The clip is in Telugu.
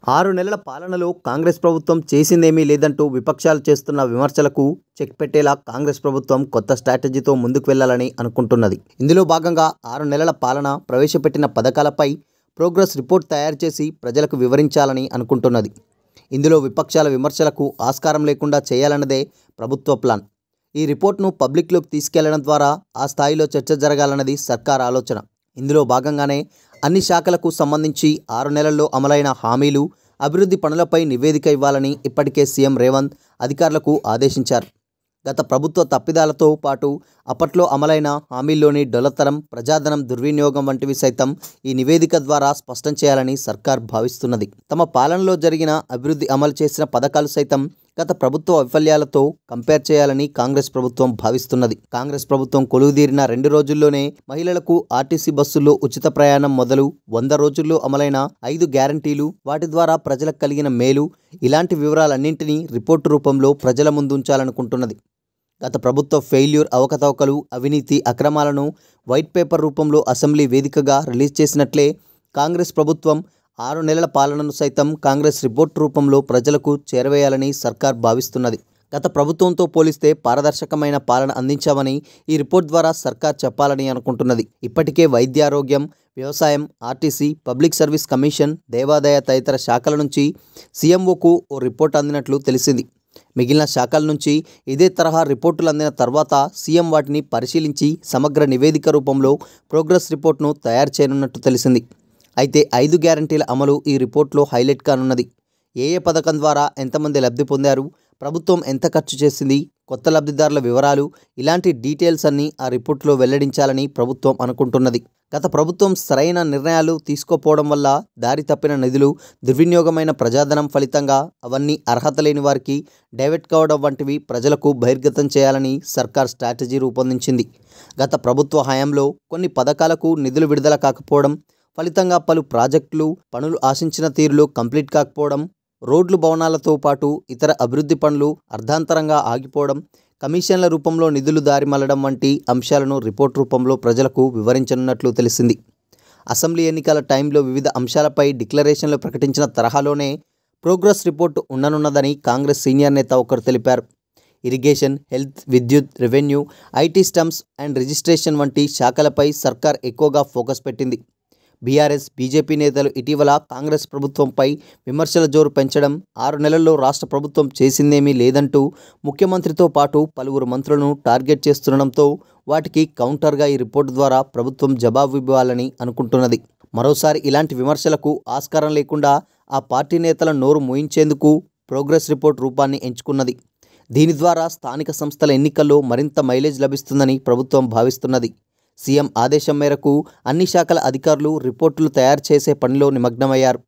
6 నెలల పాలనలో కాంగ్రెస్ ప్రభుత్వం చేసిందేమీ లేదంటూ విపక్షాలు చేస్తున్న విమర్శలకు చెక్ పెట్టేలా కాంగ్రెస్ ప్రభుత్వం కొత్త స్ట్రాటజీతో ముందుకు వెళ్లాలని అనుకుంటున్నది. ఇందులో భాగంగా 6 నెలల పాలన ప్రవేశపెట్టిన పథకాలపై ప్రోగ్రెస్ రిపోర్ట్ తయారు చేసి ప్రజలకు వివరించాలని అనుకుంటున్నది. ఇందులో విపక్షాల విమర్శలకు ఆస్కారం లేకుండా చేయాలన్నదే ప్రభుత్వ ప్లాన్. ఈ రిపోర్ట్ను పబ్లిక్లోకి తీసుకెళ్లడం ద్వారా ఆ స్థాయిలో చర్చ జరగాలన్నది సర్కార్ ఆలోచన. ఇందులో భాగంగానే అన్ని శాఖలకు సంబంధించి 6 నెలల్లో అమలైన హామీలు, అభివృద్ధి పనులపై నివేదిక ఇవ్వాలని ఇప్పటికే సీఎం రేవంత్ అధికారులకు ఆదేశించారు. గత ప్రభుత్వ తప్పిదాలతో పాటు అప్పట్లో అమలైన హామీల్లోని డొల్లతనం, ప్రజాధనం దుర్వినియోగం వంటివి సైతం ఈ నివేదిక ద్వారా స్పష్టం చేయాలని సర్కార్ భావిస్తున్నది. తమ పాలనలో జరిగిన అభివృద్ధి, అమలు చేసిన పథకాలు సైతం గత ప్రభుత్వ వైఫల్యాలతో కంపేర్ చేయాలని కాంగ్రెస్ ప్రభుత్వం భావిస్తున్నది. కాంగ్రెస్ ప్రభుత్వం కొలువుదీరిన 2 రోజుల్లోనే మహిళలకు ఆర్టీసీ బస్సుల్లో ఉచిత ప్రయాణం మొదలు 100 రోజుల్లో అమలైన 5 గ్యారంటీలు, వాటి ద్వారా ప్రజలకు కలిగిన మేలు, ఇలాంటి వివరాలన్నింటినీ రిపోర్టు రూపంలో ప్రజల ముందుంచాలనుకుంటున్నది. గత ప్రభుత్వ ఫెయిల్యూర్, అవకతవకలు, అవినీతి, అక్రమాలను వైట్ పేపర్ రూపంలో అసెంబ్లీ వేదికగా రిలీజ్ చేసినట్లే కాంగ్రెస్ ప్రభుత్వం 6 నెలల పాలనను సైతం కాంగ్రెస్ రిపోర్టు రూపంలో ప్రజలకు చేరవేయాలని సర్కార్ భావిస్తున్నది. గత ప్రభుత్వంతో పోలిస్తే పారదర్శకమైన పాలన అందించామని ఈ రిపోర్ట్ ద్వారా సర్కార్ చెప్పాలని అనుకుంటున్నది. ఇప్పటికే వైద్యారోగ్యం, వ్యవసాయం, ఆర్టీసీ, పబ్లిక్ సర్వీస్ కమిషన్, దేవాదాయ తదితర శాఖల నుంచి సీఎంఓకు ఓ రిపోర్ట్ అందినట్లు తెలిసింది. మిగిలిన శాఖల నుంచి ఇదే తరహా రిపోర్టులు అందిన తర్వాత సీఎం వాటిని పరిశీలించి సమగ్ర నివేదిక రూపంలో ప్రోగ్రెస్ రిపోర్ట్ను తయారు చేయనున్నట్టు తెలిసింది. అయితే 5 గ్యారంటీల అమలు ఈ రిపోర్ట్లో హైలైట్ కానున్నది. ఏ పథకం ద్వారా ఎంతమంది లబ్ధి పొందారు, ప్రభుత్వం ఎంత ఖర్చు చేసింది, కొత్త లబ్ధిదారుల వివరాలు, ఇలాంటి డీటెయిల్స్ అన్నీ ఆ రిపోర్ట్లో వెల్లడించాలని ప్రభుత్వం అనుకుంటున్నది. గత ప్రభుత్వం సరైన నిర్ణయాలు తీసుకోపోవడం వల్ల దారి తప్పిన నిధులు, దుర్వినియోగమైన ప్రజాధనం ఫలితంగా అవన్నీ అర్హత లేని వారికి డైవర్ట్ కావడం వంటివి ప్రజలకు బహిర్గతం చేయాలని సర్కార్ స్ట్రాటజీ రూపొందించింది. గత ప్రభుత్వ హయాంలో కొన్ని పథకాలకు నిధులు విడుదల కాకపోవడం ఫలితంగా పలు ప్రాజెక్టులు, పనులు ఆశించిన తీరులో కంప్లీట్ కాకపోవడం, రోడ్లు, భవనాలతో పాటు ఇతర అభివృద్ధి పనులు అర్ధాంతరంగా ఆగిపోవడం, కమిషన్ల రూపంలో నిధులు దారి మళ్లడం వంటి అంశాలను రిపోర్ట్ రూపంలో ప్రజలకు వివరించనున్నట్లు తెలిసింది. అసెంబ్లీ ఎన్నికల టైంలో వివిధ అంశాలపై డిక్లరేషన్లు ప్రకటించిన తరహాలోనే ప్రోగ్రెస్ రిపోర్టు ఉండనున్నదని కాంగ్రెస్ సీనియర్ నేత ఒకరు తెలిపారు. ఇరిగేషన్, హెల్త్, విద్యుత్, రెవెన్యూ, ఐటీ, స్టమ్స్ అండ్ రిజిస్ట్రేషన్ వంటి శాఖలపై సర్కార్ ఎక్కువగా ఫోకస్ పెట్టింది. బీఆర్ఎస్, బీజేపీ నేతలు ఇటీవల కాంగ్రెస్ ప్రభుత్వంపై విమర్శల జోరు పెంచడం, 6 నెలల్లో రాష్ట్ర ప్రభుత్వం చేసిందేమీ లేదంటూ ముఖ్యమంత్రితో పాటు పలువురు మంత్రులను టార్గెట్ చేస్తుండడంతో వాటికి కౌంటర్గా ఈ రిపోర్టు ద్వారా ప్రభుత్వం జవాబు ఇవ్వాలని అనుకుంటున్నది. మరోసారి ఇలాంటి విమర్శలకు ఆస్కారం లేకుండా ఆ పార్టీ నేతల నోరు మూయించేందుకు ప్రోగ్రెస్ రిపోర్ట్ రూపాన్ని ఎంచుకున్నది. దీని ద్వారా స్థానిక సంస్థల ఎన్నికల్లో మరింత మైలేజ్ లభిస్తుందని ప్రభుత్వం భావిస్తున్నది. సీఎం ఆదేశం మేరకు అన్ని శాఖల అధికారులు రిపోర్టులు తయారు చేసే పనిలో నిమగ్నమయ్యారు.